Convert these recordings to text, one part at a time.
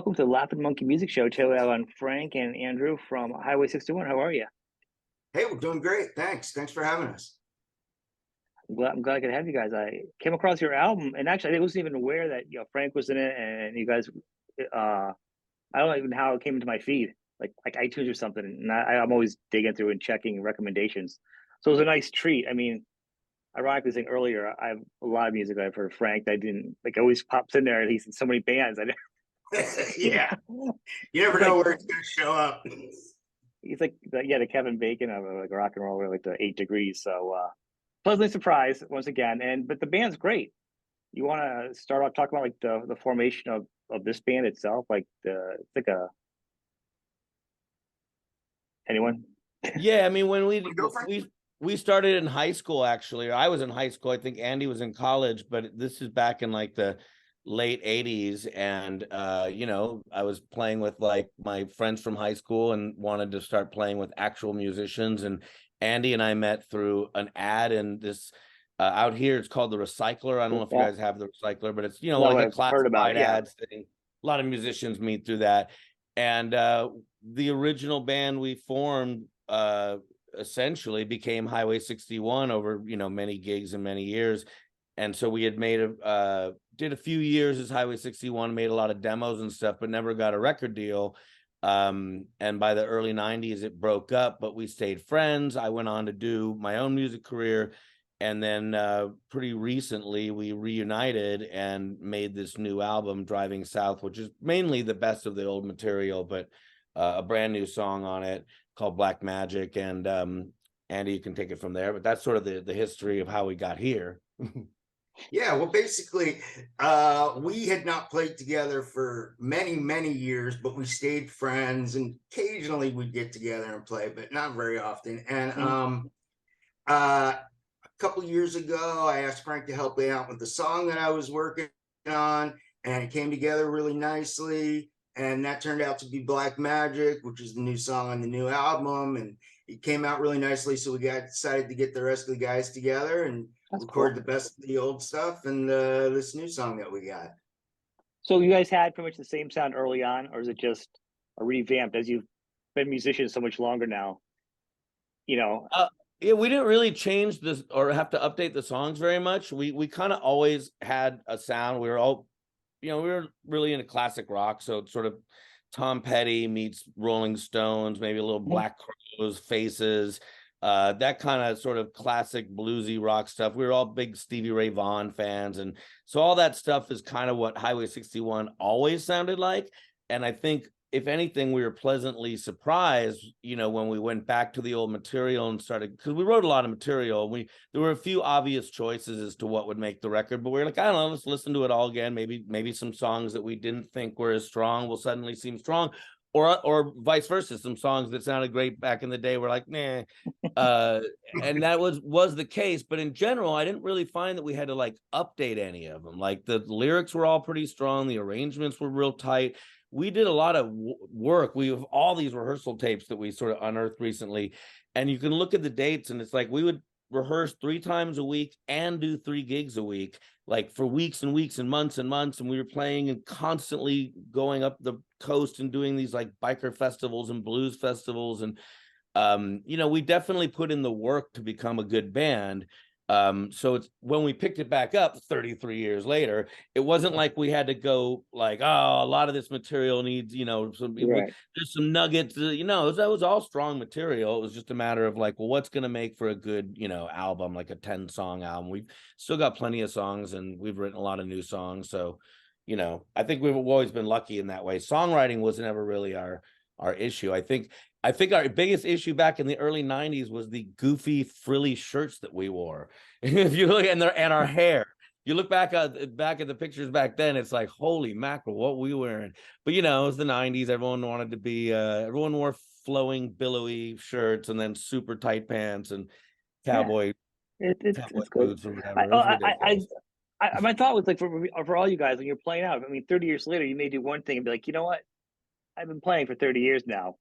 welcome to the Laughing Monkey Music Show. Today we have on Frank and Andrew from Highway 61. How are you? Hey, we're doing great. Thanks for having us. I'm glad I could have you guys. I came across your album, and actually, I wasn't even aware that Frank was in it, and you guys. Uh, I don't know even how it came into my feed, like iTunes or something. And I'm always digging through and checking recommendations. So it was a nice treat. I mean, ironically, saying earlier, I have a lot of music I've heard of Frank that I didn't like. Always pops in there. He's in so many bands. I Yeah, you never he's know like where it's going to show up. he's like the Kevin Bacon of like rock and roll, or like the 8 Degrees. So pleasantly surprised once again. And but the band's great. You want to start off talking about like the formation of this band itself, like the it's like a anyone? Yeah, I mean, when Go for it. we started in high school, actually. I was in high school. I think Andy was in college, but this is back in like the late 80s. And I was playing with like my friends from high school and wanted to start playing with actual musicians. And Andy and I met through an ad in this out here. It's called the Recycler. I don't know if you Yeah, guys have the Recycler, but it's no, like a I've heard about classified it. Yeah, ads thing. A lot of musicians meet through that. And the original band we formed essentially became Highway 61 over many gigs and many years. And so we had did a few years as Highway 61, made a lot of demos and stuff, but never got a record deal. And by the early 90s it broke up, but we stayed friends. I went on to do my own music career, and then pretty recently we reunited and made this new album, Driving South, which is mainly the best of the old material, but a brand new song on it called Black Magic. And Andy, you can take it from there, but that's sort of the history of how we got here. Yeah, well, basically, we had not played together for many years, but we stayed friends, and occasionally we'd get together and play, but not very often. And a couple years ago, I asked Frank to help me out with the song that I was working on, and it came together really nicely. And that turned out to be Black Magic, which is the new song on the new album. And it came out really nicely. So we decided to get the rest of the guys together and that's record cool. the best of the old stuff and this new song that we got. So you guys had pretty much the same sound early on, or is it just a revamped as you've been musicians so much longer now? You know, Yeah, we didn't really change this or have to update the songs very much. We kind of always had a sound. We were all, we were really into classic rock. So it's sort of Tom Petty meets Rolling Stones, maybe a little Black Crowes, Faces, that kind of sort of classic bluesy rock stuff. We were all big Stevie Ray Vaughan fans. And so all that stuff is kind of what Highway 61 always sounded like. And I think, if anything, we were pleasantly surprised, when we went back to the old material and started, because we wrote a lot of material. There were a few obvious choices as to what would make the record, but we were like, I don't know, let's listen to it all again. Maybe some songs that we didn't think were as strong will suddenly seem strong, or vice versa. Some songs that sounded great back in the day were like, nah. And that was the case. But in general, I didn't really find that we had to like update any of them. Like the lyrics were all pretty strong. The arrangements were real tight. We did a lot of work. We have all these rehearsal tapes that we sort of unearthed recently, and you can look at the dates, and it's like we would rehearse 3 times a week and do 3 gigs a week, like for weeks and weeks and months, and we were playing and constantly going up the coast and doing these like biker festivals and blues festivals. And we definitely put in the work to become a good band. So it's when we picked it back up 33 years later, it wasn't like we had to go like, oh, a lot of this material needs, right. there's some nuggets, that was all strong material. It was just a matter of like, well, what's going to make for a good, album, like a 10-song album. We've still got plenty of songs, and we've written a lot of new songs. So, I think we've always been lucky in that way. Songwriting was never really our issue. I think our biggest issue back in the early 90s was the goofy frilly shirts that we wore. If you look and our hair, you look back at the pictures back then, it's like, holy mackerel, what we were wearing. But it was the 90s. Everyone wanted to be everyone wore flowing, billowy shirts and then super tight pants and Yeah, cowboy it's good. boots or I, whatever. It oh, was ridiculous. my thought was like for all you guys when you're playing out. I mean, 30 years later, you may do one thing and be like, you know what? I've been playing for 30 years now.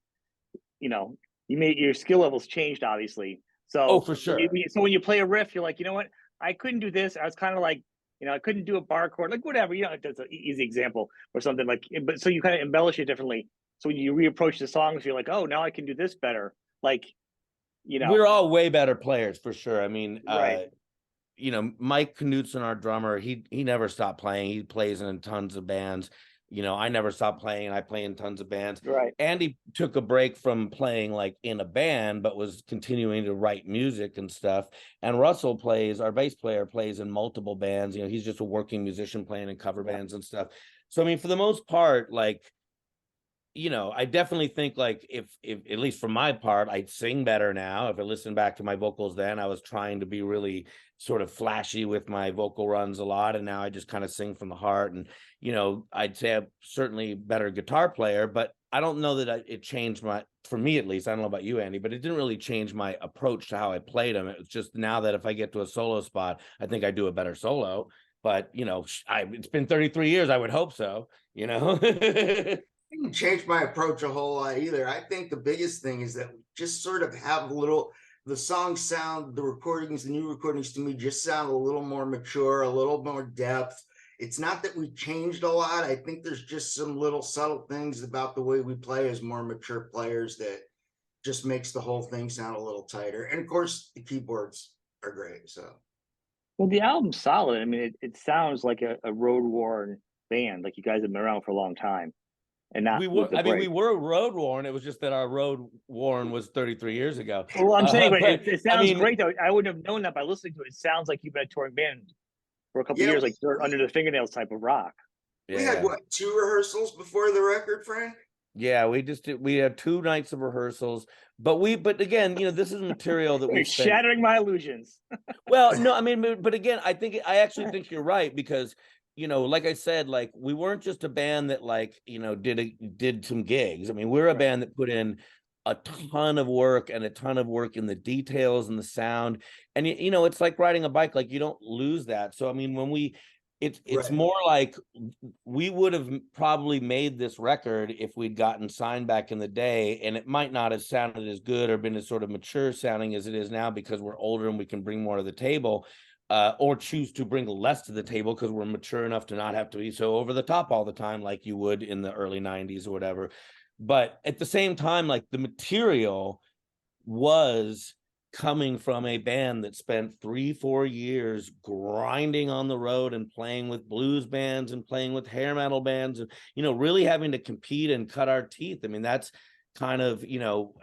You know, you made your skill levels changed, obviously. Oh, So for sure. when you play a riff, you're like, you know what? I couldn't do this. I was kind of like, I couldn't do a bar chord, like whatever, that's an easy example or something like, but so you kind of embellish it differently. So when you reapproach the songs, you're like, oh, now I can do this better. Like, we're all way better players for sure. I mean, right. Mike Knutson, our drummer, he never stopped playing. He plays in tons of bands. I never stopped playing. I play in tons of bands. Right. Andy took a break from playing like in a band, but was continuing to write music and stuff. And Russell our bass player, plays in multiple bands. He's just a working musician playing in cover bands and stuff. So, I mean, for the most part, like, I definitely think like if at least for my part, I sing better now. If I listen back to my vocals then, I was trying to be really sort of flashy with my vocal runs a lot. And now I just kind of sing from the heart. And, I'd say I'm certainly better guitar player, but I don't know that it changed for me at least, I don't know about you, Andy, but it didn't really change my approach to how I played them. It was just now that if I get to a solo spot, I think I do a better solo. But, it's been 33 years. I would hope so, Didn't change my approach a whole lot either. I think the biggest thing is that we just sort of have the songs sound, the new recordings to me just sound a little more mature, a little more depth. It's not that we changed a lot. I think there's just some little subtle things about the way we play as more mature players that just makes the whole thing sound a little tighter. And of course, the keyboards are great. So, well, the album's solid. I mean, it sounds like a road worn band, like you guys have been around for a long time. And not we were road worn. It was just that our road worn was 33 years ago. Well, I'm saying, but it sounds great though. I wouldn't have known that by listening to it. It sounds like you've been a touring band for a couple of years, like under the fingernails type of rock. We had 2 rehearsals before the record, Frank? Yeah, we had 2 nights of rehearsals, but again, this is material that we're shattering my illusions. Well, no, I mean, but again, I actually think you're right because like I said, like we weren't just a band that like, did some gigs. I mean, we're a band that put in a ton of work and a ton of work in the details and the sound. And, it's like riding a bike, like you don't lose that. So, I mean, when it's more like we would have probably made this record if we'd gotten signed back in the day, and it might not have sounded as good or been as sort of mature sounding as it is now because we're older and we can bring more to the table. Or choose to bring less to the table because we're mature enough to not have to be so over the top all the time like you would in the early 90s or whatever. But at the same time, like the material was coming from a band that spent 3-4 years grinding on the road and playing with blues bands and playing with hair metal bands and, really having to compete and cut our teeth. I mean, that's kind of,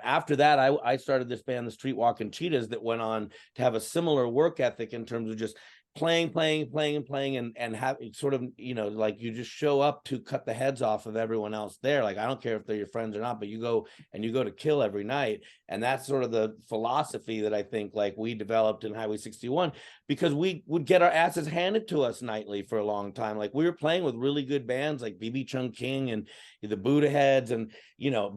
after that, I started this band, the Streetwalkin Cheetahs, that went on to have a similar work ethic in terms of just playing and have sort of, like you just show up to cut the heads off of everyone else there. Like, I don't care if they're your friends or not, but you go to kill every night. And that's sort of the philosophy that I think like we developed in Highway 61, because we would get our asses handed to us nightly for a long time. Like we were playing with really good bands like BB Chung King and the Buddha Heads and,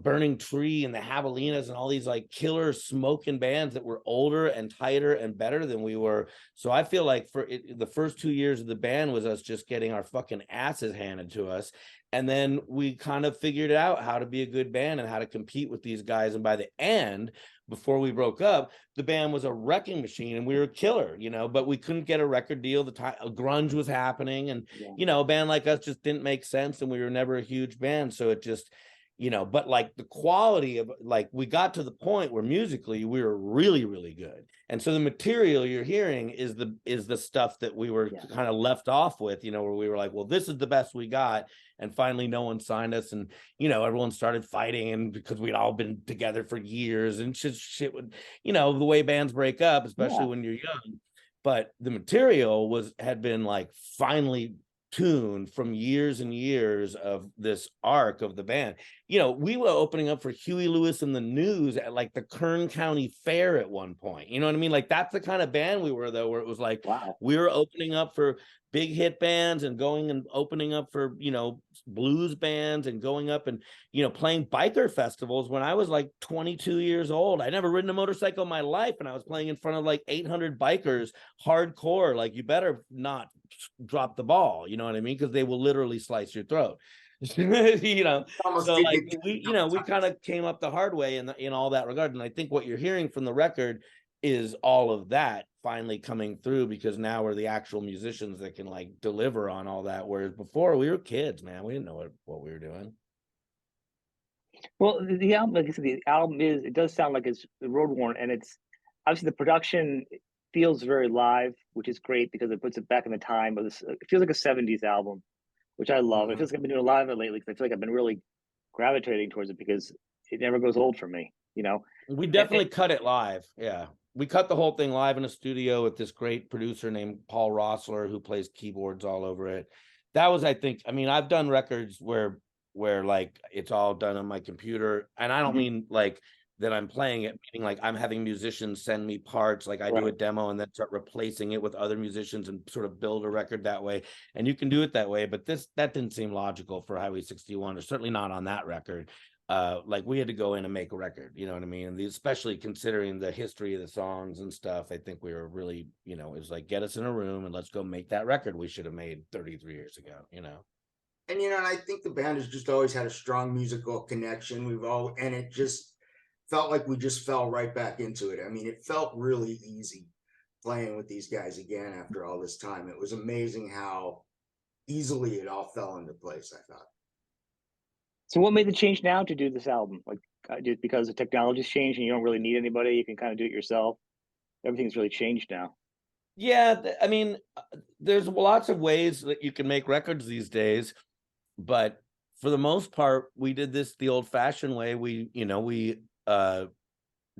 Burning Tree and the Javelinas and all these like killer smoking bands that were older and tighter and better than we were. So I feel like the first 2 years of the band was us just getting our fucking asses handed to us. And then we kind of figured out how to be a good band and how to compete with these guys. And by the end, before we broke up, the band was a wrecking machine and we were a killer, but we couldn't get a record deal. The time grunge was happening and, a band like us just didn't make sense and we were never a huge band. So it just, but like the quality of like, we got to the point where musically we were really, really good. And so the material you're hearing is the stuff that we were kind of left off with, where we were like, well, this is the best we got. And finally no one signed us and, everyone started fighting and because we'd all been together for years and shit would, the way bands break up, especially when you're young. But the material had been like finally tuned from years and years of this arc of the band. We were opening up for Huey Lewis and the News at like the Kern County Fair at one point. You know what I mean? Like that's the kind of band we were though, where it was like, we were opening up for big hit bands and going and opening up for, blues bands and going up and, playing biker festivals when I was like 22 years old. I'd never ridden a motorcycle in my life and I was playing in front of like 800 bikers hardcore. Like you better not drop the ball, you know what I mean? Because they will literally slice your throat. So like we kind of came up the hard way in all that regard. And I think what you're hearing from the record is all of that finally coming through, because now we're the actual musicians that can like deliver on all that. Whereas before we were kids, man, we didn't know what we were doing. Well, the album, like I said, the album it does sound like it's road worn, and it's obviously the production feels very live, which is great because it puts it back in the time of this. It feels like a '70s album, which I love. It feels like I've been doing a lot of it lately because I feel like I've been really gravitating towards it because it never goes old for me, you know. We definitely cut it live. Yeah. We cut the whole thing live in a studio with this great producer named Paul Rossler, who plays keyboards all over it. That was, I think, I mean, I've done records where like it's all done on my computer, and I don't mean like that I'm playing it, meaning like I'm having musicians send me parts, like I do a demo and then start replacing it with other musicians and sort of build a record that way. And you can do it that way, but that didn't seem logical for Highway 61, or certainly not on that record. Like we had to go in and make a record, you know what I mean? And especially considering the history of the songs and stuff, I think we were really, you know, it was like, get us in a room and let's go make that record we should have made 33 years ago, you know? And, you know, and I think the band has just always had a strong musical connection. And it just felt like we just fell right back into it. I mean, it felt really easy playing with these guys again after all this time. It was amazing how easily it all fell into place, I thought. So, what made the change now to do this album? Like, just because the technology's changed and you don't really need anybody, you can kind of do it yourself. Everything's really changed now. Yeah, I mean, there's lots of ways that you can make records these days, but for the most part, we did this the old-fashioned way. We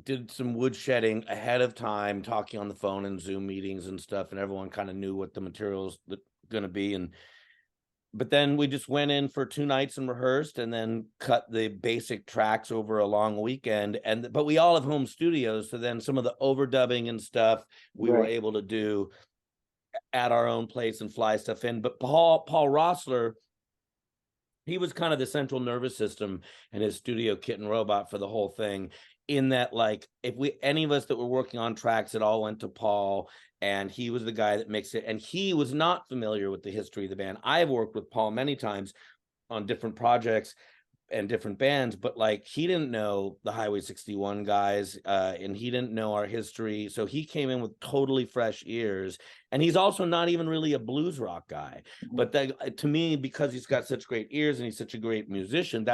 did some woodshedding ahead of time, talking on the phone and Zoom meetings and stuff, and everyone kind of knew what the materials that going to be. But then we just went in for 2 nights and rehearsed, and then cut the basic tracks over a long weekend. But we all have home studios, so then some of the overdubbing and stuff we were able to do at our own place and fly stuff in. But Paul Rossler, he was kind of the central nervous system and his studio kit and robot for the whole thing. In that, like, if any of us that were working on tracks, it all went to Paul, and he was the guy that mixed it. And he was not familiar with the history of the band. I've worked with Paul many times on different projects and different bands, but like he didn't know the Highway 61 guys, and he didn't know our history. So he came in with totally fresh ears, and he's also not even really a blues rock guy. But that, to me, because he's got such great ears and he's such a great musician,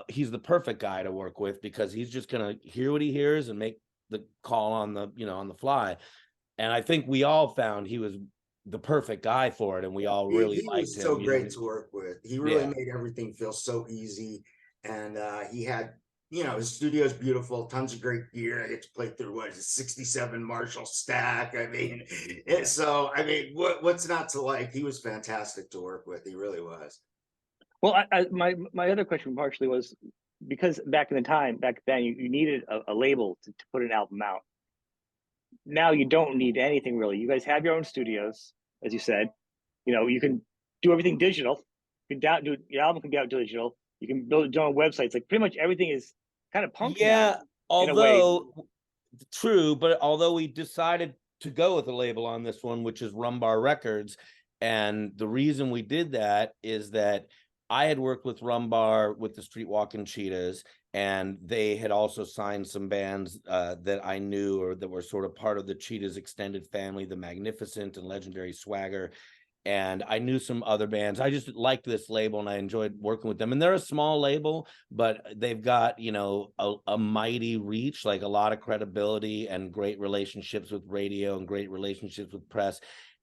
he's the perfect guy to work with, because he's just gonna hear what he hears and make the call on the fly. And I think we all found he was the perfect guy for it, and we all really liked him. He was so great to work with. He really made everything feel so easy. And he had, you know, his studio's beautiful, tons of great gear. I get to play through a 67 Marshall stack. I mean, so I mean, what's not to like? He was fantastic to work with. He really was. Well, my other question partially was because back then you needed a label to put an album out. Now you don't need anything really. You guys have your own studios, as you said. You know, you can do everything digital. Your album can be out digital. You can build your own websites. Like pretty much everything is kind of punk. Yeah, although true, but although we decided to go with a label on this one, which is Rumbar Records, and the reason we did that is that I had worked with Rumbar with the Streetwalkin Cheetahs, and they had also signed some bands that I knew, or that were sort of part of the Cheetahs extended family, the Magnificent and Legendary Swagger. And I knew some other bands. I just liked this label and I enjoyed working with them. And they're a small label, but they've got, you know, a mighty reach, like a lot of credibility and great relationships with radio and great relationships with press.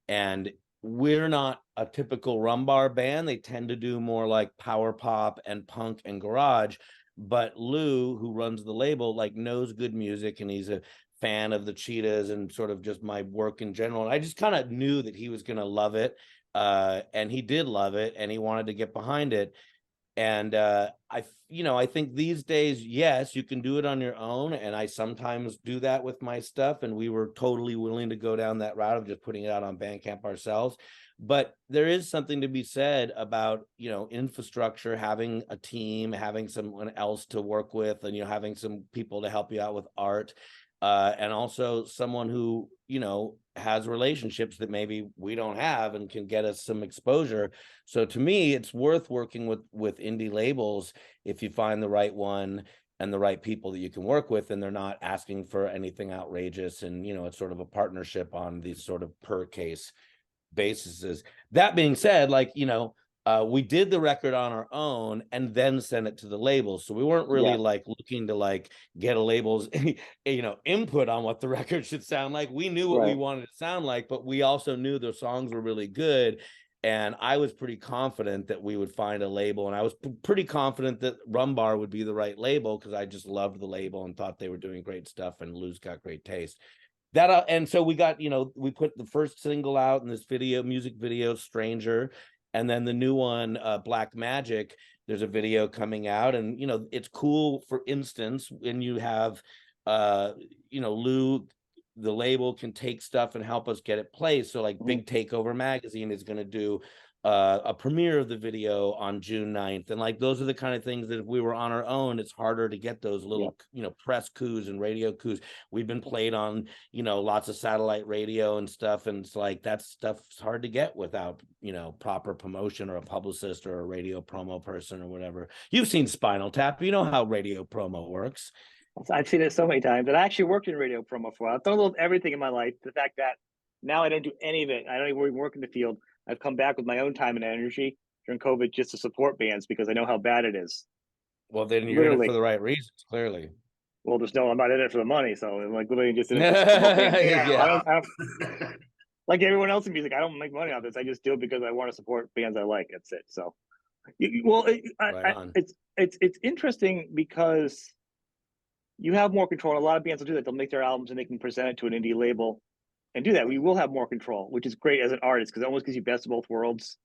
And we're not a typical Rumbar band. They tend to do more like power pop and punk and garage. But Lou, who runs the label, like knows good music, and he's a fan of the Cheetahs and sort of just my work in general. And I just kind of knew that he was going to love it. And he did love it, and he wanted to get behind it. And I think these days, yes, you can do it on your own. And I sometimes do that with my stuff. And we were totally willing to go down that route of just putting it out on Bandcamp ourselves. But there is something to be said about, you know, infrastructure, having a team, having someone else to work with, and, you know, having some people to help you out with art. And also someone who, you know, has relationships that maybe we don't have and can get us some exposure. So to me, it's worth working with indie labels if you find the right one. and the right people that you can work with, and they're not asking for anything outrageous, and it's sort of a partnership on these sort of per case basis. That being said, like, we did the record on our own and then sent it to the labels. So we weren't really like looking to like get a label's input on what the record should sound like. We knew what we wanted to sound like, but we also knew the songs were really good. And I was pretty confident that we would find a label, and I was pretty confident that Rumbar would be the right label, because I just loved the label and thought they were doing great stuff, and Lou's got great taste. And so we got, we put the first single out in this music video, Stranger, and then the new one, Black Magic. There's a video coming out, and it's cool. For instance, when you have Lou, the label can take stuff and help us get it placed. So like Big Takeover Magazine is going to do a premiere of the video on June 9th. And like, those are the kind of things that if we were on our own, it's harder to get those little, press coups and radio coups. We've been played on, lots of satellite radio and stuff. And it's like, that stuff's hard to get without, proper promotion or a publicist or a radio promo person or whatever. You've seen Spinal Tap, you know how radio promo works. I've seen it so many times. And I actually worked in radio promo for a while. I've done a little of everything in my life. The fact that now I don't do any of it. I don't even work in the field. I've come back with my own time and energy during COVID just to support bands because I know how bad it is. Well, then you're in it for the right reasons, clearly. Well, I'm not in it for the money, so I'm like literally just in it to support bands. I don't, like everyone else in music, I don't make money off this. I just do it because I want to support bands I like. That's it. So, it's interesting because you have more control. A lot of bands will do that. They'll make their albums and they can present it to an indie label and do that. We will have more control, which is great as an artist because it almost gives you best of both worlds.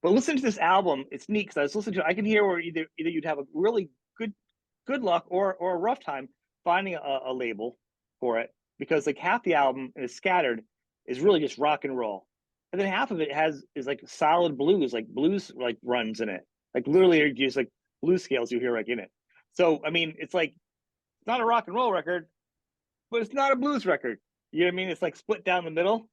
But listening to this album, it's neat because I was listening to it. I can hear where either you'd have a really good luck or a rough time finding a label for it, because like half the album is scattered is really just rock and roll, and then half of it is like solid blues, like blues like runs in it, like literally just like blues scales you hear like in it. So I mean, it's like it's not a rock and roll record, but it's not a blues record. You know what I mean? It's like split down the middle.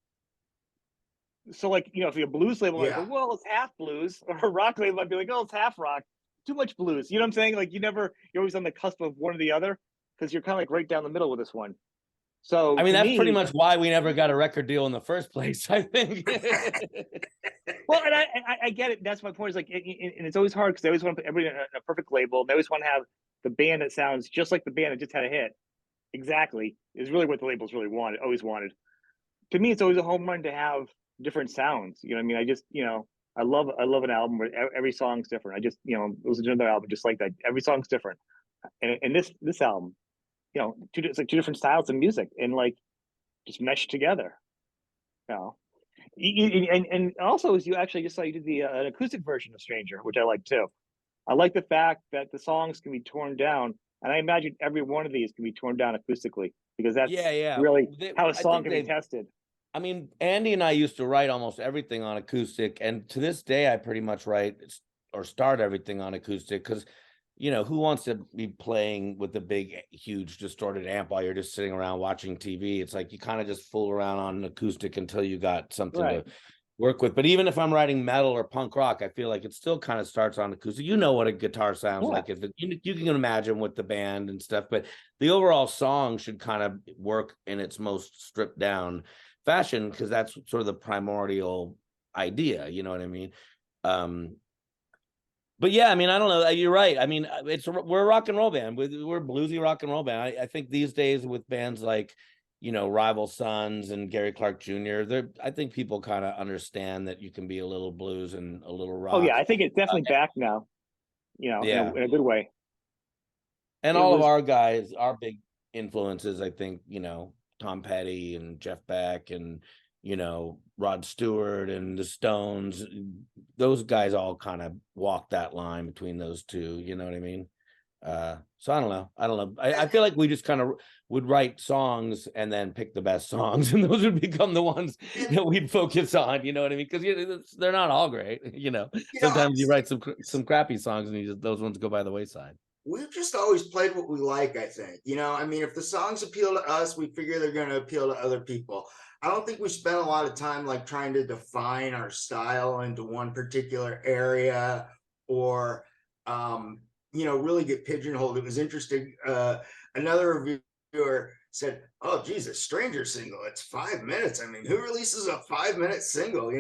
So like, if you're a blues label, like, well, it's half blues, or a rock label might be like, oh, it's half rock. Too much blues. You know what I'm saying? Like you're always on the cusp of one or the other, because you're kind of like right down the middle with this one. So I mean, that's pretty much why we never got a record deal in the first place, I think. Well, and I get it. That's my point. Is like, and it's always hard because they always want to put everybody in a perfect label. They always want to have the band that sounds just like the band that just had a hit. Exactly, is really what the labels really always wanted. To me, it's always a home run to have different sounds. You know what I mean? I just, I love an album where every song's different. I just, listen to another album just like that. Every song's different. And this album, it's like two different styles of music and like just meshed together. And also, as you actually just saw, you did an acoustic version of Stranger, which I like too. I like the fact that the songs can be torn down, and I imagine every one of these can be torn down acoustically, because that's really how a song can be tested. I mean, Andy and I used to write almost everything on acoustic, and to this day, I pretty much write or start everything on acoustic, because, who wants to be playing with a big, huge, distorted amp while you're just sitting around watching TV? It's like you kind of just fool around on an acoustic until you got something to work with. But even if I'm writing metal or punk rock, I feel like it still kind of starts on acoustic. You know what a guitar sounds like. You can imagine with the band and stuff, but the overall song should kind of work in its most stripped down fashion, because that's sort of the primordial idea, you know what I mean? But yeah, I mean, I don't know, you're right. I mean, we're a rock and roll band. We're a bluesy rock and roll band. I think these days with bands like Rival Sons and Gary Clark Jr., I think people kind of understand that you can be a little blues and a little rock. Oh yeah, I think it's definitely back now, in a good way. And all of our guys, our big influences, I think, Tom Petty and Jeff Beck and, Rod Stewart and the Stones, those guys all kind of walk that line between those two, you know what I mean? So I don't know. I feel like we just kind of would write songs and then pick the best songs, and those would become the ones that we'd focus on, you know what I mean? Because they're not all great, Sometimes you write some crappy songs and those ones go by the wayside. We've just always played what we like, I think. I mean, if the songs appeal to us, we figure they're going to appeal to other people. I don't think we spent a lot of time like trying to define our style into one particular area, or really get pigeonholed. It was interesting. Another reviewer said, "Oh, Jesus, Stranger single. It's 5 minutes. I mean, who releases a 5 minute single?"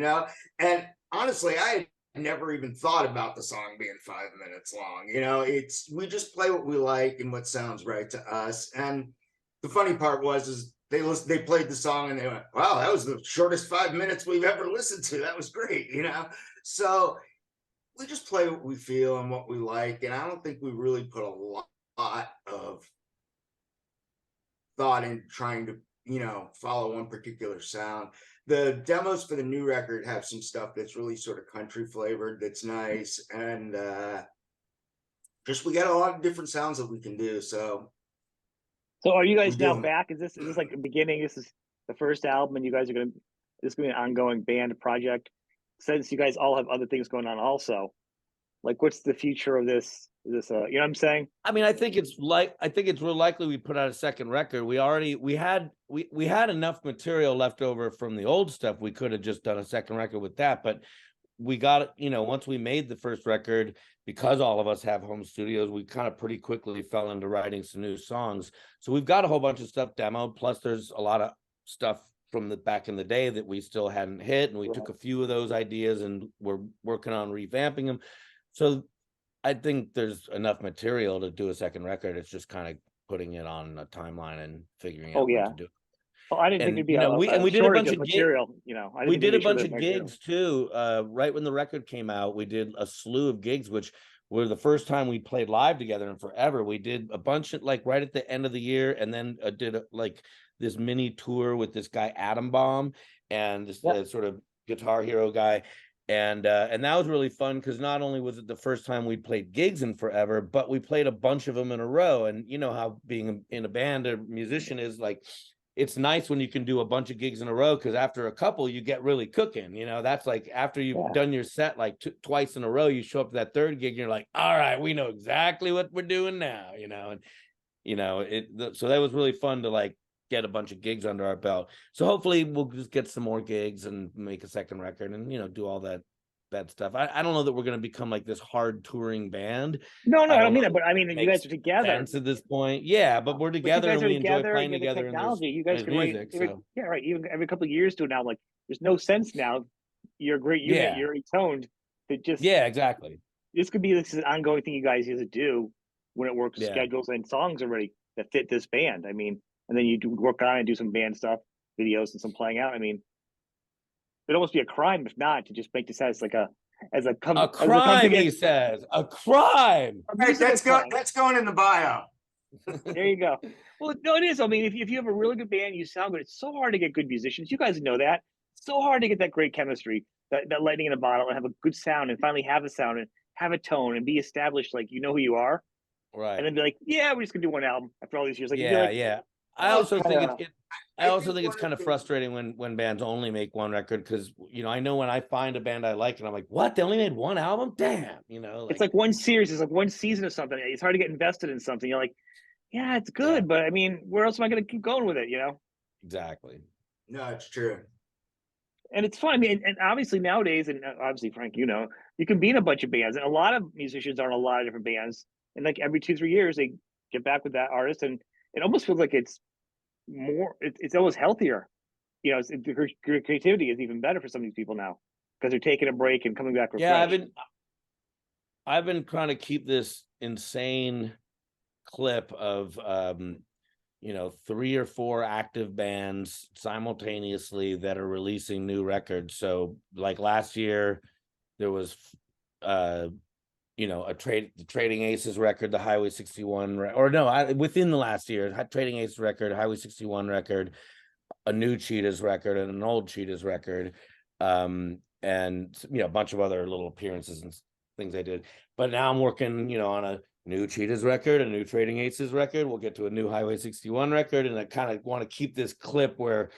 And honestly, I had never even thought about the song being 5 minutes long. We just play what we like and what sounds right to us. And the funny part is they played the song and they went, "Wow, that was the shortest 5 minutes we've ever listened to. That was great." So we just play what we feel and what we like, and I don't think we really put a lot of thought in trying to follow one particular sound. The demos for the new record have some stuff that's really sort of country flavored, that's nice, and just we got a lot of different sounds that we can do. So are you guys we now do. back? Is this like the beginning? This is the first album, and you guys are this is going to be an ongoing band project. Since you guys all have other things going on, also, like, what's the future of this? Is this you know what I'm saying? I mean, I think it's real likely we put out a second record. We had enough material left over from the old stuff. We could have just done a second record with that, but we got once we made the first record, because all of us have home studios, we kind of pretty quickly fell into writing some new songs. So we've got a whole bunch of stuff demoed. Plus, there's a lot of stuff from the back in the day that we still hadn't hit, and we took a few of those ideas and we're working on revamping them. So I think there's enough material to do a second record. It's just kind of putting it on a timeline and figuring out what to do. Oh, I didn't think it'd be we did a bunch of material. We did a bunch of gigs too. Right when the record came out, we did a slew of gigs, which were the first time we played live together in forever. We did a bunch of right at the end of the year, and then did this mini tour with this guy Atom Bomb and this sort of Guitar Hero guy. And that was really fun because not only was it the first time we played gigs in forever, but we played a bunch of them in a row. And you know how being in a band or musician is it's nice when you can do a bunch of gigs in a row, because after a couple you get really cooking. That's like after you've done your set twice in a row, you show up to that third gig and you're like, all right, we know exactly what we're doing now. So that was really fun to get a bunch of gigs under our belt. So hopefully we'll just get some more gigs and make a second record and do all that stuff. I don't know that we're going to become this hard touring band. No, I don't mean that, but I mean, you guys are together at this point. Yeah, but we're together and we enjoy playing together. Technology, you guys can music. Right. Even every couple of years to now, there's no sense now. You're a great unit. You're toned. Exactly. This could be an ongoing thing you guys used to do when it works schedules and songs already that fit this band. I mean, and then you do work on it and do some band stuff, videos and some playing out. I mean, it'd almost be a crime if not to just make this as a crime. He says a crime. Okay, that's going in the bio. There you go. Well, no, it is. I mean, if you have a really good band, you sound good. It's so hard to get good musicians. You guys know that. It's so hard to get that great chemistry, that lightning in a bottle, and have a good sound, and finally have a sound and have a tone and be established, you know who you are. Right. And then be like, we're just gonna do one album after all these years. I also think it's kind of frustrating when bands only make one record, because I know when I find a band I like and I'm like, what, they only made one album? Damn, it's like one series, it's like one season of something. It's hard to get invested in something. You're like, yeah, it's good, but I mean, where else am I going to keep going with it? Exactly. No, it's true. And it's fun. I mean, and obviously nowadays, and obviously Frank, you can be in a bunch of bands, and a lot of musicians are in a lot of different bands, and every 2-3 years they get back with that artist, and it almost feels like it's more, it's almost healthier. The creativity is even better for some of these people now because they're taking a break and coming back refreshed. I've been trying to keep this insane clip of 3 or 4 active bands simultaneously that are releasing new records. So last year there was the Trading Aces record, the Highway 61, within the last year, Trading Aces record, Highway 61 record, a new Cheetahs record, and an old Cheetahs record, and a bunch of other little appearances and things I did. But now I'm working, on a new Cheetahs record, a new Trading Aces record. We'll get to a new Highway 61 record, and I kind of want to keep this clip where,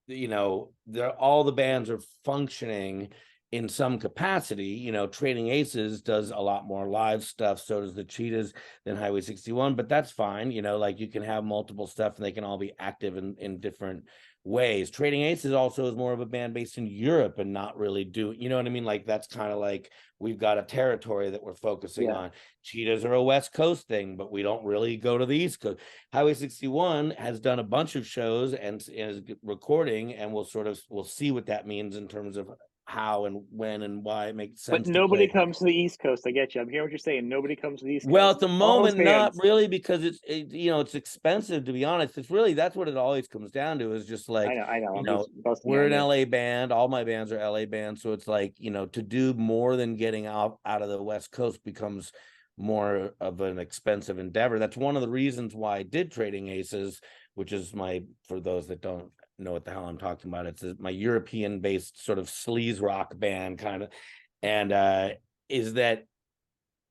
all the bands are functioning in some capacity. Trading Aces does a lot more live stuff, so does the Cheetahs than Highway 61, but that's fine. You can have multiple stuff and they can all be active in different ways. Trading Aces also is more of a band based in Europe and not really you know what I mean? Like that's kind of like we've got a territory that we're focusing on. Cheetahs are a West Coast thing, but we don't really go to the East Coast. Highway 61 has done a bunch of shows and is recording, and we'll see what that means in terms of how and when and why it makes sense. But nobody comes to the East Coast. I get you. I'm hearing what you're saying. Nobody comes to the East Coast. Well, at the moment, not really, because it's expensive, to be honest. It's really, that's what it always comes down to, is just like, I know. you know, we're an LA band. All my bands are LA bands. So it's like, you know, to do more than getting out of the West Coast becomes more of an expensive endeavor. That's one of the reasons why I did Trading Aces, which is for those that don't know what the hell I'm talking about, it's my European based sort of sleaze rock band kind of, and is that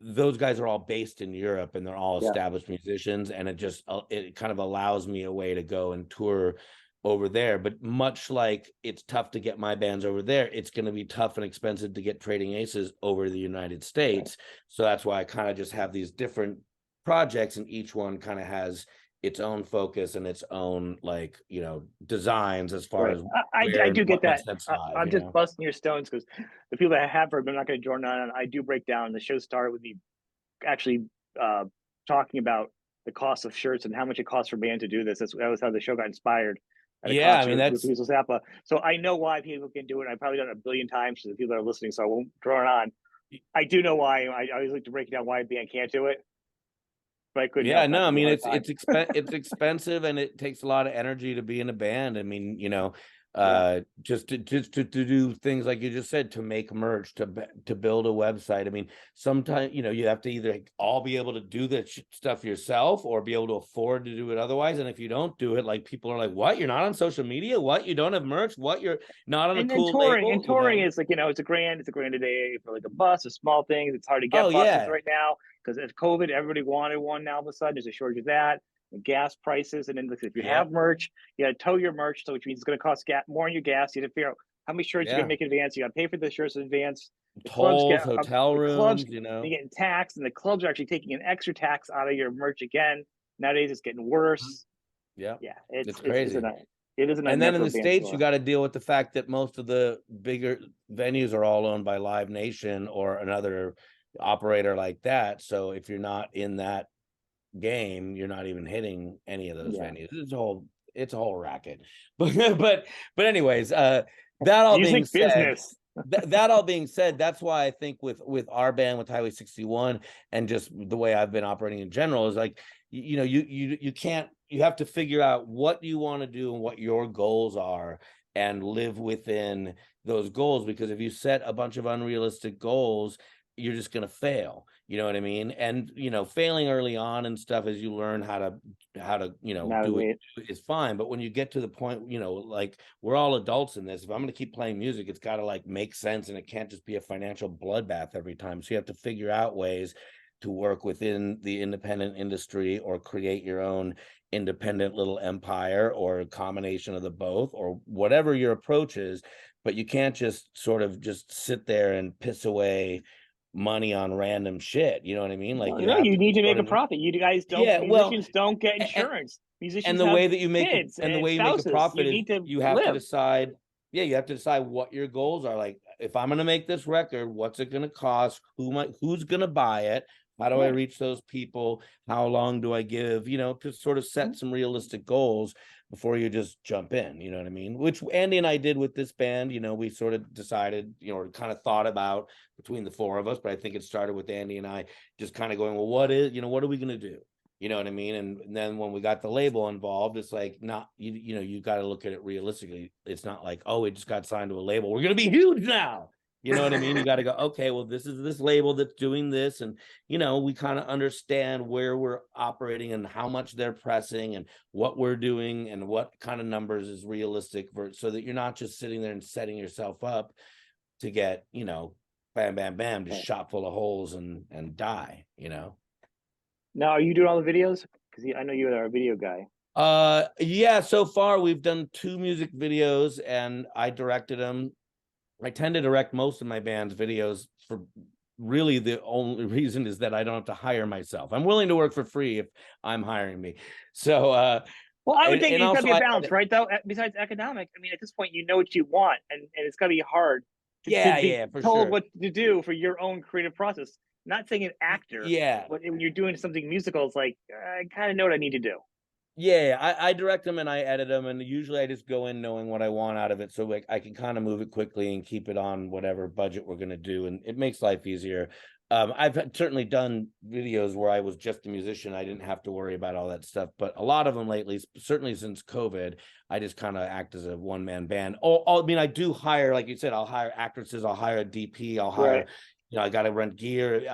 those guys are all based in Europe and they're all established musicians, and it kind of allows me a way to go and tour over there. But much like it's tough to get my bands over there, it's going to be tough and expensive to get Trading Aces over the United States. So that's why I kind of just have these different projects, and each one kind of has its own focus and its own, like, you know, designs as far as I do get that. I'm just know? busting your stones, because the people that I have heard, but I'm not going to join on. I do break down. The show started with me actually talking about the cost of shirts and how much it costs for a band to do this. That was how the show got inspired. Yeah, I mean, that's Zappa. So I know why people can do it. I've probably done it a billion times to the people that are listening, so I won't draw it on. I do know why. I always like to break down why a band can't do it. But I couldn't. Yeah, no, I mean, it's expensive, and it takes a lot of energy to be in a band. I mean, you know, just to do things like you just said, to make merch, to build a website. I mean, sometimes, you know, you have to either all be able to do the stuff yourself or be able to afford to do it otherwise. And if you don't do it, like, people are like, what, you're not on social media? What, you don't have merch? What, you're not on a cool label? And touring is like, you know, it's a grand a day for like a bus or small things. It's hard to get buses right now because of COVID. Everybody wanted one. Now all of a sudden there's a shortage of that. And gas prices, and then if you have merch, you got to tow your merch, so which means it's going to cost more on your gas. You have to figure out how many shirts you're going to make in advance. You got to pay for the shirts in advance. The tolls, hotel rooms, you know, you're getting taxed, and the clubs are actually taking an extra tax out of your merch again. Nowadays, it's getting worse. Yeah, it's crazy. It is, and then in the States, you got to deal with the fact that most of the bigger venues are all owned by Live Nation or another operator like that. So if you're not in that game, you're not even hitting any of those venues. It's a whole racket. But anyways, that all being said, that all being said, that's why I think with our band, with Highway 61, and just the way I've been operating in general, is like, you know, you can't, you have to figure out what you want to do and what your goals are, and live within those goals. Because if you set a bunch of unrealistic goals, you're just going to fail. You know what I mean? And, you know, failing early on and stuff as you learn how to, you know, do it is fine. But when you get to the point, you know, like, we're all adults in this. If I'm going to keep playing music, it's got to like make sense, and it can't just be a financial bloodbath every time. So you have to figure out ways to work within the independent industry, or create your own independent little empire, or a combination of the both, or whatever your approach is. But you can't just sort of just sit there and piss away money on random shit. You know what I mean? Like, you need to make a profit. You guys don't. Musicians don't get insurance. Musicians, and the way that you make kids and the way you make a profit is you have to decide. Yeah, you have to decide what your goals are. Like, if I'm going to make this record, what's it going to cost? Who's going to buy it? How do I reach those people? How long do I give? You know, to sort of set some realistic goals before you just jump in. You know what I mean? Which Andy and I did with this band. You know, we sort of decided, you know, or kind of thought about between the four of us, but I think it started with Andy and I just kind of going, well, what are we going to do? You know what I mean? And then when we got the label involved, it's like, you know, you got to look at it realistically. It's not like, oh, we just got signed to a label, we're going to be huge now. You know what I mean? You got to go, okay, well, this is this label that's doing this. And, you know, we kind of understand where we're operating and how much they're pressing and what we're doing and what kind of numbers is realistic, so that you're not just sitting there and setting yourself up to get, you know, bam, bam, bam, just shot full of holes and die, you know? Now, are you doing all the videos? Because I know you're a video guy. Yeah, so far we've done 2 music videos, and I directed them. I tend to direct most of my band's videos, for really the only reason is that I don't have to hire myself. I'm willing to work for free if I'm hiring me. So, Well, I would think and it's got to also be a balance, right? Though, besides economic, I mean, at this point, you know what you want, and it's got to be hard to be yeah, for told sure. what to do for your own creative process. Not saying an actor, Yeah. but when you're doing something musical, it's like I kind of know what I need to do. Yeah, I direct them and I edit them, and usually I just go in knowing what I want out of it, so like I can kind of move it quickly and keep it on whatever budget we're gonna do, and it makes life easier. Certainly done videos where I was just a musician; I didn't have to worry about all that stuff. But a lot of them lately, certainly since COVID, I just kind of act as a one-man band. I mean, I do hire, like you said, I'll hire actresses, I'll hire a DP, I'll hire, Right. I got to rent gear.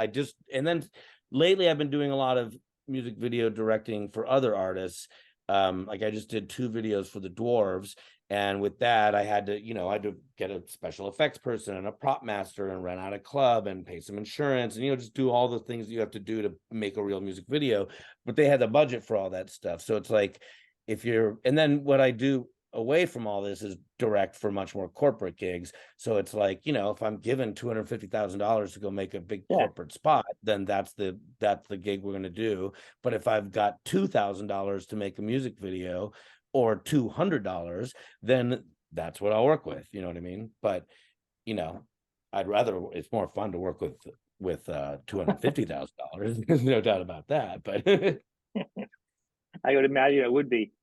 And then lately I've been doing a lot of music video directing for other artists. Like I just did 2 videos for the Dwarves, and with that I had to get a special effects person and a prop master and rent out a club and pay some insurance and just do all the things you have to do to make a real music video, but they had the budget for all that stuff. So it's like, and then what I do away from all this is direct for much more corporate gigs. So it's like, if I'm given $250,000 to go make a big corporate spot, then that's the gig we're going to do. But if I've got $2,000 to make a music video or $200, then that's what I'll work with. You know what I mean? But I'd rather, it's more fun to work with $250,000. There's no doubt about that. But I would imagine it would be.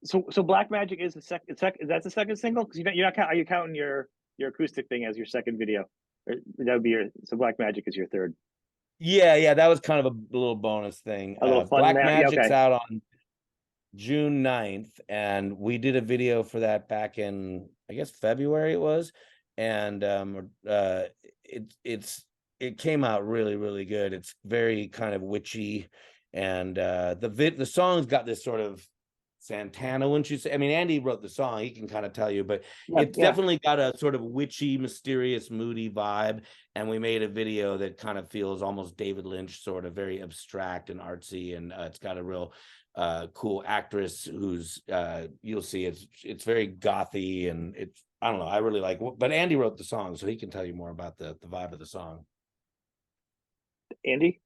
So Black Magic is the second. That's the second single, because you're not. Are you counting your acoustic thing as your second video? Or that would be your. So Black Magic is your third. Yeah, that was kind of a little bonus thing. A little fun. Black Yeah, Magic's okay. out on June 9th, and we did a video for that back in, I guess, February it was, and it came out really, really good. It's very kind of witchy, and the song's got this sort of Santana, wouldn't you say? I mean, Andy wrote the song, he can kind of tell you, but it's definitely got a sort of witchy, mysterious, moody vibe. And we made a video that kind of feels almost David Lynch, sort of very abstract and artsy, and it's got a real cool actress who's you'll see it's very gothy, and it's, I don't know, I really like, but Andy wrote the song, so he can tell you more about the vibe of the song. Andy,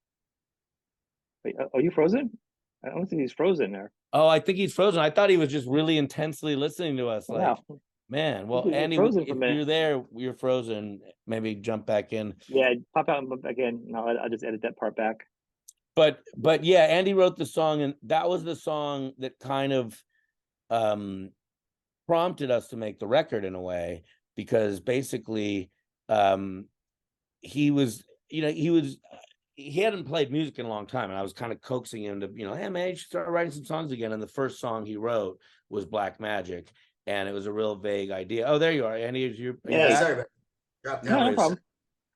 wait, are you frozen? I don't think he's frozen there. Oh, I think he's frozen. I thought he was just really intensely listening to us. Like, wow. Man, well, Andy, if you're there, you're frozen. Maybe jump back in. Yeah, pop out and back in. No, I'll just edit that part back. But yeah, Andy wrote the song, and that was the song that kind of prompted us to make the record in a way, because basically he hadn't played music in a long time, and I was kind of coaxing him to, hey man, you should start writing some songs again. And the first song he wrote was Black Magic, and it was a real vague idea. Oh, there you are, Andy. Yeah, sorry about that. No problem.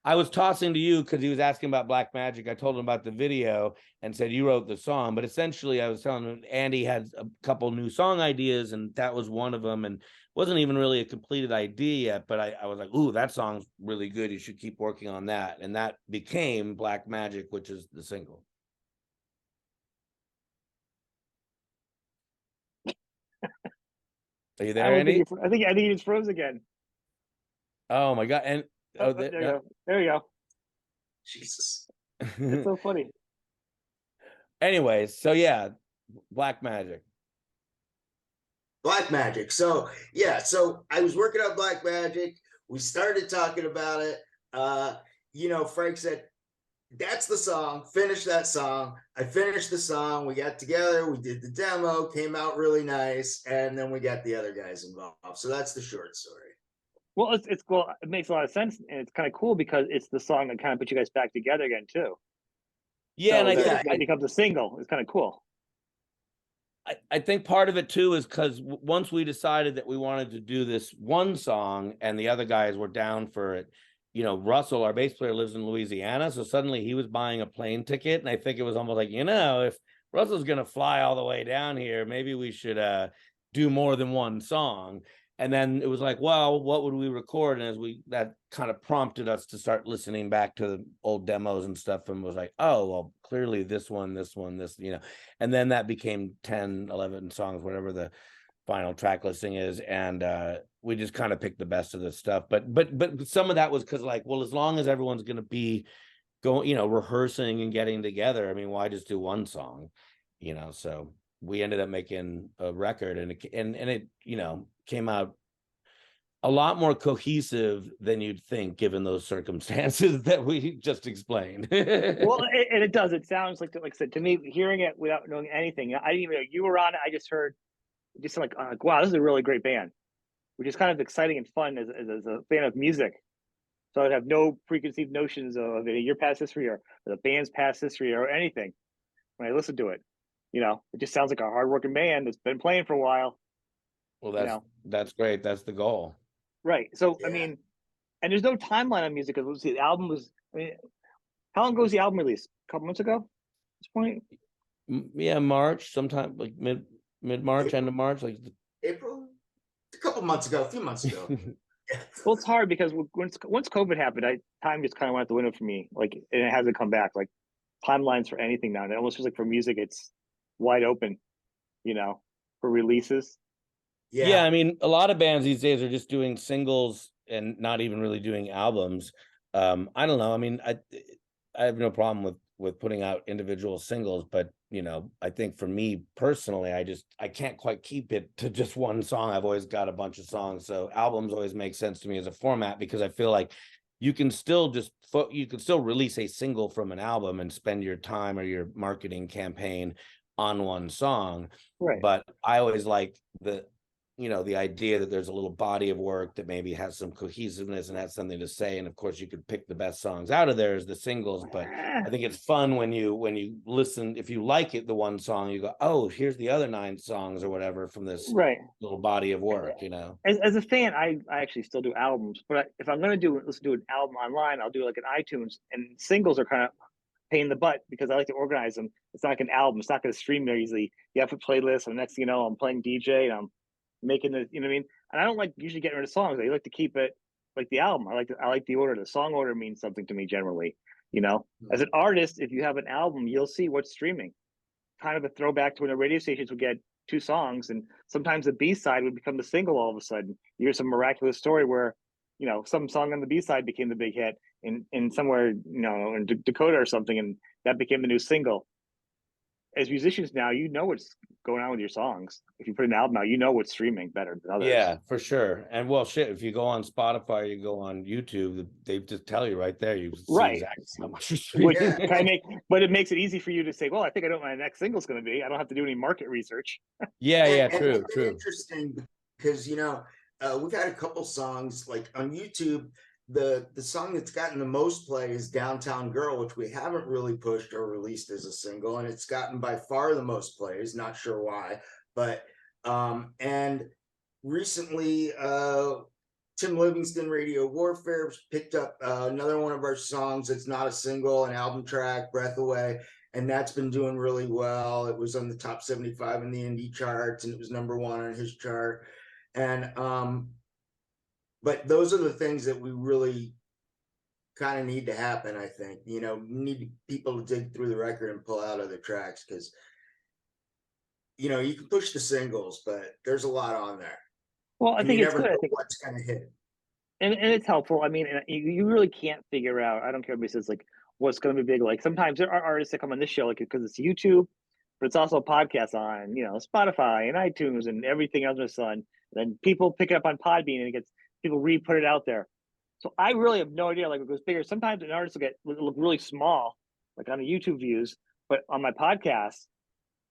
I was tossing to you because he was asking about Black Magic. I told him about the video and said you wrote the song, but essentially I was telling him Andy had a couple new song ideas, and that was one of them, and wasn't even really a completed idea yet, but I was like, ooh, that song's really good. You should keep working on that. And that became Black Magic, which is the single. Are you there, Andy? I think he just froze again. Oh my God. And there you go. There you go. Jesus. It's so funny. Anyways, so yeah, Black Magic. Black Magic. So yeah, so I was working on Black Magic. We started talking about it. Frank said, that's the song, finish that song. I finished the song. We got together, we did the demo, came out really nice, and then we got the other guys involved. So that's the short story. Well, it's cool. It makes a lot of sense, and it's kind of cool because it's the song that kind of put you guys back together again too. Yeah, so and that becomes a single. It's kind of cool. I think part of it too is because once we decided that we wanted to do this one song and the other guys were down for it, Russell, our bass player, lives in Louisiana, so suddenly he was buying a plane ticket, and I think it was almost like, if Russell's gonna fly all the way down here, maybe we should do more than one song. And then it was like, well, what would we record? And that kind of prompted us to start listening back to the old demos and stuff, and was like, oh, well, clearly this one, and then that became 10, 11 songs, whatever the final track listing is. And we just kind of picked the best of this stuff. But some of that was because, like, well, as long as everyone's going to be going, rehearsing and getting together, I mean, why just do one song, so. we ended up making a record, and it came out a lot more cohesive than you'd think, given those circumstances that we just explained. Well, and it does. It sounds like I said, to me, hearing it without knowing anything, I didn't even know you were on it. I just heard, it just like, wow, this is a really great band, which is kind of exciting and fun as a fan of music. So I'd have no preconceived notions of your past history or the band's past history or anything when I listen to it. It just sounds like a hardworking band that's been playing for a while. Well, that's great. That's the goal. Right. So, Yeah. I mean, and there's no timeline on music because the album was, I mean, how long ago was the album released? A couple months ago at this point? Yeah, March, sometime like mid-March, end of March, like April, a couple months ago, a few months ago. Well, it's hard because once COVID happened, time just kind of went out the window for me. Like, and it hasn't come back. Like, timelines for anything now. And it almost feels like for music, it's wide open, for releases. Yeah, I mean, a lot of bands these days are just doing singles and not even really doing albums. I don't know. I mean, I have no problem with putting out individual singles, but I think for me personally, I can't quite keep it to just one song. I've always got a bunch of songs, so albums always make sense to me as a format, because I feel like you can still release a single from an album and spend your time or your marketing campaign on one song. Right. But I always like the idea that there's a little body of work that maybe has some cohesiveness and has something to say. And of course you could pick the best songs out of there as the singles, but I think it's fun when you listen, if you like it, the one song, you go, oh, here's the other 9 songs or whatever from this little body of work, As a fan, I actually still do albums, but if I'm going to listen to an album online, I'll do like an iTunes, and singles are kind of pain in the butt because I like to organize them. It's not like an album. It's not going to stream there easily. You have a playlist, and next thing you know, I'm playing DJ and I'm making the, what I mean? And I don't like usually getting rid of songs. I like to keep it like the album. I like the order. The song order means something to me generally. As an artist, if you have an album, you'll see what's streaming. Kind of a throwback to when the radio stations would get 2 songs, and sometimes the B side would become the single all of a sudden. You hear some miraculous story where, some song on the B side became the big hit in somewhere, in Dakota or something, and that became the new single. As musicians now, what's going on with your songs. If you put an album out, what's streaming better than others. Yeah, for sure. And well, shit, if you go on Spotify, you go on YouTube, they just tell you right there. You see exactly how much you're streaming. But it makes it easy for you to say, well, I think I know what my next single's going to be. I don't have to do any market research. Yeah, true. It's interesting because we've had a couple songs like on YouTube. The song that's gotten the most play is Downtown Girl, which we haven't really pushed or released as a single, and it's gotten by far the most plays. Not sure why, but and recently Tim Livingston, Radio Warfare, picked up another one of our songs that's not a single, an album track, Breath Away, and that's been doing really well. It was on the top 75 in the indie charts, and it was number 1 on his chart. And but those are the things that we really kind of need to happen, I think. We need people to dig through the record and pull out other tracks, because you can push the singles, but there's a lot on there. Well, I think it's good. I think what's going to hit. And it's helpful. I mean, you really can't figure out, I don't care if it says like what's going to be big. Like sometimes there are artists that come on this show, like, because it's YouTube, but it's also a podcast on, Spotify and iTunes and everything else under the sun. And then people pick it up on Podbean and people re-put it out there. So I really have no idea. Like, it goes bigger. Sometimes an artist will look really small, like on the YouTube views, but on my podcast,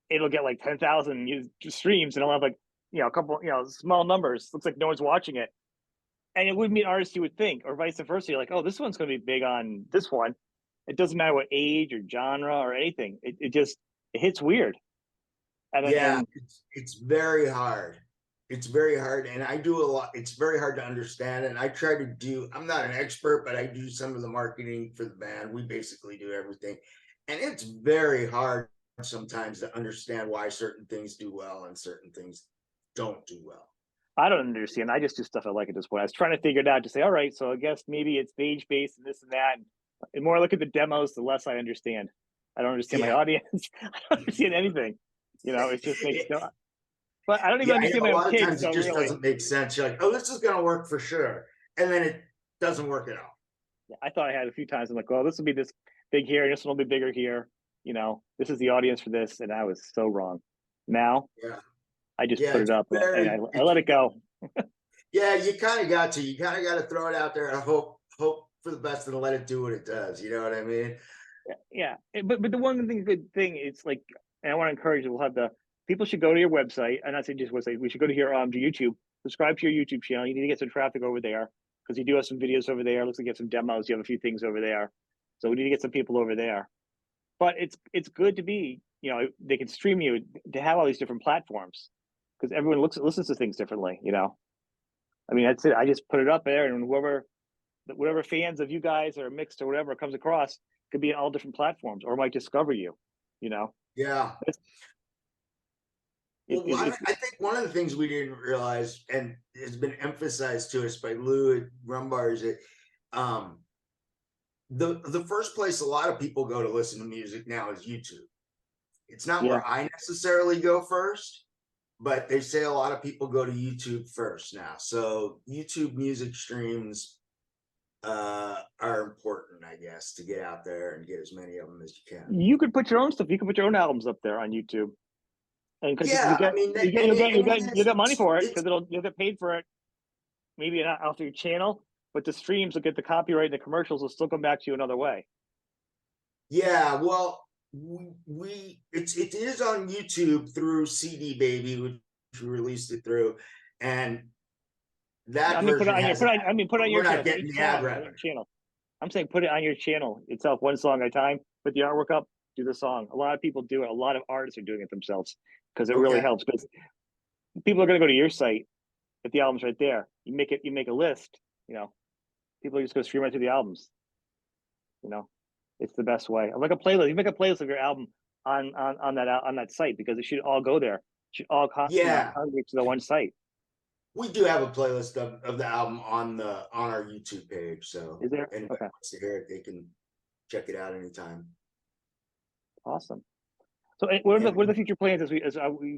it'll get like 10,000 streams, and I'll have like, a couple, small numbers. Looks like no one's watching it. And it wouldn't be an artist you would think, or vice versa. You're like, oh, this one's going to be big on this one. It doesn't matter what age or genre or anything. It hits weird. And it's very hard. It's very hard, and I do a lot. It's very hard to understand, and I try to do. I'm not an expert, but I do some of the marketing for the band. We basically do everything, and it's very hard sometimes to understand why certain things do well and certain things don't do well. I don't understand. I just do stuff I like at this point. I was trying to figure it out to say, all right, so I guess maybe it's page based and this and that. And the more I look at the demos, the less I understand. I don't understand my audience. I don't understand anything. It just makes no. But I don't even understand my own kids. A lot of times it just doesn't make sense. You're like, oh, this is going to work for sure, and then it doesn't work at all. Yeah, I thought I had a few times. I'm like, oh, this will be this big here, and this one will be bigger here. This is the audience for this, and I was so wrong. now. Yeah. I just Yeah, put it's it up and I let it go. yeah, you kind of got to. You kind of got to throw it out there and hope for the best and let it do what it does. You know what I mean? Yeah. But the one thing, good thing, it's like, and I want to encourage, we'll have the people should go to your website. And not say just website, we should go to your to YouTube, subscribe to your YouTube channel. You need to get some traffic over there because you do have some videos over there. Looks like you have some demos. You have a few things over there. So we need to get some people over there. But it's good to be, they can stream you, to have all these different platforms because everyone listens to things differently, I mean, that's it. I just put it up there, and whatever fans of you guys or mixed or whatever comes across could be on all different platforms or might discover you. You know, Yeah. it's, it, Well, it, I think one of the things we didn't realize, and has been emphasized to us by Lou at Rumbar, is that the first place a lot of people go to listen to music now is YouTube. It's not yeah. where I necessarily go first, but they say a lot of people go to YouTube first now. So YouTube music streams are important, I guess, to get out there and get as many of them as you can. You could put your own stuff. You could put your own albums up there on YouTube, and because Yeah, I mean, you'll get money for it because you'll get paid for it. Maybe not off your channel, but the streams will get the copyright and the commercials will still come back to you another way. Yeah, well, it is on YouTube through CD Baby, which we released it through, and that I mean, put it version on your has put it that, on, I mean, put it but on we're your not channel. getting Each the ad song on revenue. your channel. I'm saying put it on your channel itself, one song at a time. Put the artwork up, do the song. A lot of people do it. A lot of artists are doing it themselves because it really Okay. helps. Because people are going to go to your site if the album's right there. You make a list. People are just going to stream right to the albums. It's the best way. Like a playlist. You make a playlist of your album on that site because it should all go there. It should all Yeah, congregate to the one site. we do have a playlist of the album on our YouTube page. So Is there? if anybody Okay, wants to hear it, they can check it out anytime. awesome. So, what Yeah. are the future plans as we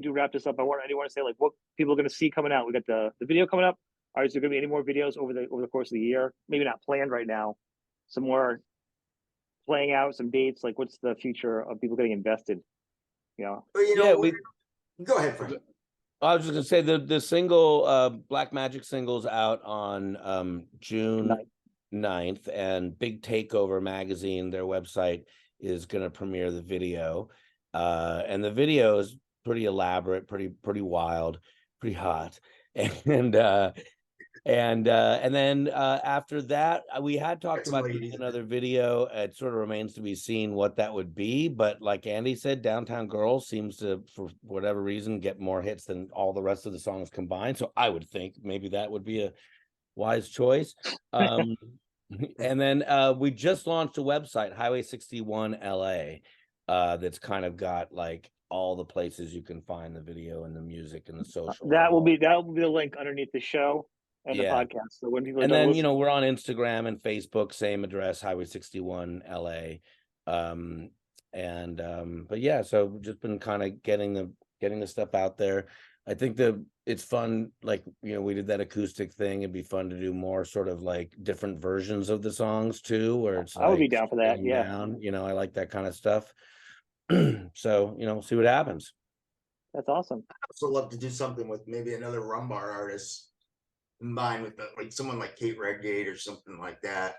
do wrap this up? I want to say like what people are going to see coming out. We got the video coming up. Is there going to be any more videos over the course of the year? Maybe not planned right now. Some more playing out, some dates. Like, what's the future of people getting invested? But go ahead, Frank. I was just gonna say the single Black Magic single's out on June 9th, and Big Takeover magazine, their website, is gonna premiere the video. And the video is pretty elaborate, pretty wild, pretty hot. And then after that, we had talked about doing another video. It sort of remains to be seen what that would be. But like Andy said, Downtown Girls seems to, for whatever reason, get more hits than all the rest of the songs combined. So I would think maybe that would be a wise choice. And then we just launched a website, Highway 61 LA, that's kind of got like all the places you can find the video and the music and the social. That will be the link underneath the show and the podcast. So when people we're on Instagram and Facebook, same address, Highway 61 LA. But yeah, so just been kind of getting the stuff out there. I think it's fun, like, we did that acoustic thing. It'd be fun to do more sort of like different versions of the songs too, where it's I would be down for that. Yeah. Down, I like that kind of stuff. So, see what happens. That's awesome. I'd also love to do something with maybe another Rumbar artist combined with like someone like Kate Redgate or something like that.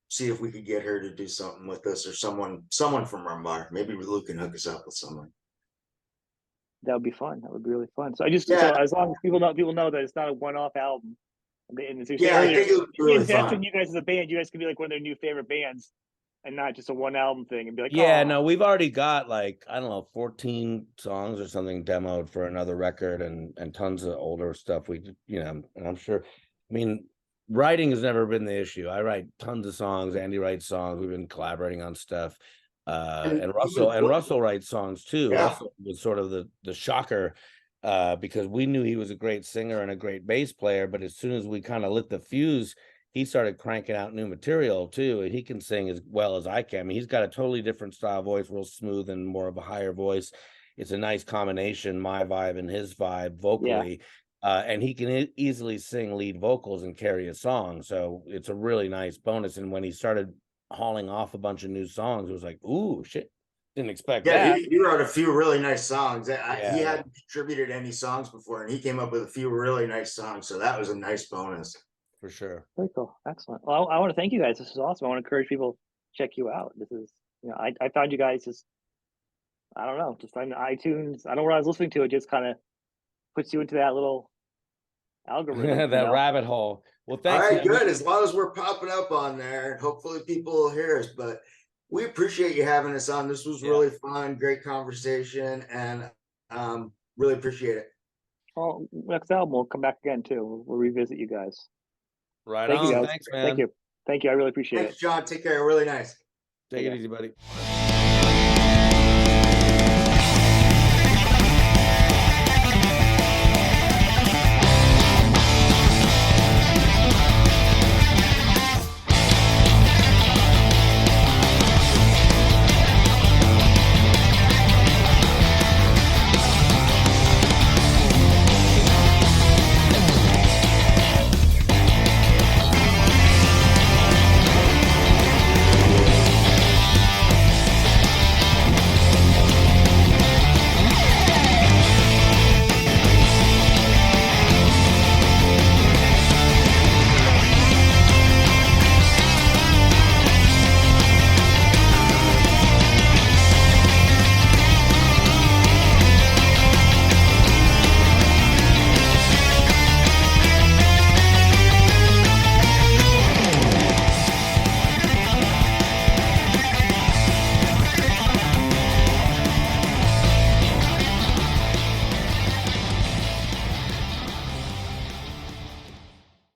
See if we could get her to do something with us, or someone from Rumbar. Maybe Luke can hook us up with someone. That would be fun. That would be really fun. So so as long as people know that it's not a one-off album. And as you said earlier, I think it would be really invest fun. in you guys as a band. You guys can be like one of their new favorite bands, and not just a one album thing. And be like, no, we've already got like, I don't know, 14 songs or something demoed for another record, and tons of older stuff. And I'm sure. I mean, writing has never been the issue. I write tons of songs. Andy writes songs. We've been collaborating on stuff. And Russell writes songs too. Yeah. Russell was sort of the shocker, because we knew he was a great singer and a great bass player, but as soon as we kind of lit the fuse, he started cranking out new material too, and he can sing as well as I can. I mean, he's got a totally different style voice, real smooth and more of a higher voice. It's a nice combination, my vibe and his vibe vocally. And he can easily sing lead vocals and carry a song, so it's a really nice bonus. And when he started hauling off a bunch of new songs, it was like, ooh, shit, Didn't expect Yeah, that. he wrote a few really nice songs. He Yeah. hadn't contributed any songs before, and he came up with a few really nice songs. So that was a nice bonus. For sure. Very cool. Excellent. Well, I want to thank you guys. This is awesome. I want to encourage people to check you out. This is, you know, I found you guys just, I don't know, just on iTunes. I don't know what I was listening to. It just kind of puts you into that little algorithm. That rabbit hole. Well, All thanks. right, man. good. As long as we're popping up on there, and hopefully people will hear us. But we appreciate you having us on. This was really fun, great conversation, and really appreciate it. Well, next album we'll come back again too. We'll revisit you guys. Right Thank on. you guys. Thanks, man. Thank you. Thank you. I really appreciate Thanks, it. John. Take care. Really nice. Take it easy, buddy.